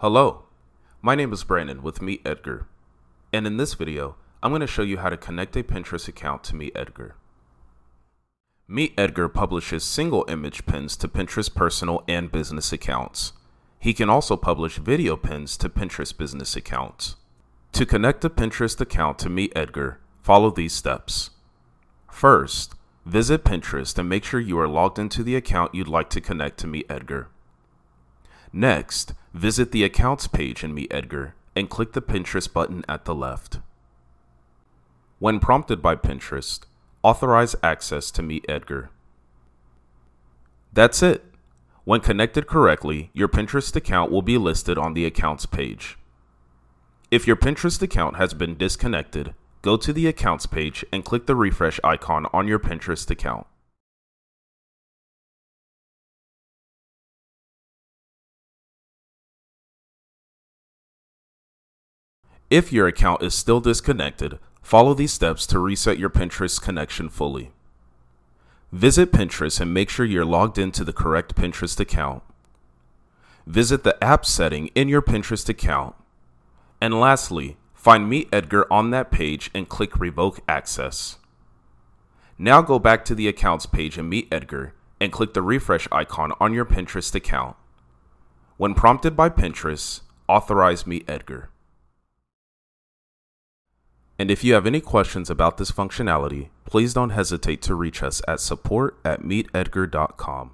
Hello, my name is Brandon with Meet Edgar, and in this video, I'm going to show you how to connect a Pinterest account to Meet Edgar. Meet Edgar publishes single image pins to Pinterest personal and business accounts. He can also publish video pins to Pinterest business accounts. To connect a Pinterest account to Meet Edgar, follow these steps. First, visit Pinterest and make sure you are logged into the account you'd like to connect to Meet Edgar. Next, visit the Accounts page in Meet Edgar and click the Pinterest button at the left. When prompted by Pinterest, authorize access to Meet Edgar. That's it. When connected correctly, your Pinterest account will be listed on the Accounts page. If your Pinterest account has been disconnected, go to the Accounts page and click the refresh icon on your Pinterest account. If your account is still disconnected, follow these steps to reset your Pinterest connection fully. Visit Pinterest and make sure you're logged into the correct Pinterest account. Visit the app setting in your Pinterest account. And lastly, find Meet Edgar on that page and click Revoke Access. Now go back to the Accounts page in Meet Edgar and click the refresh icon on your Pinterest account. When prompted by Pinterest, authorize Meet Edgar. And if you have any questions about this functionality, please don't hesitate to reach us at support@meetedgar.com.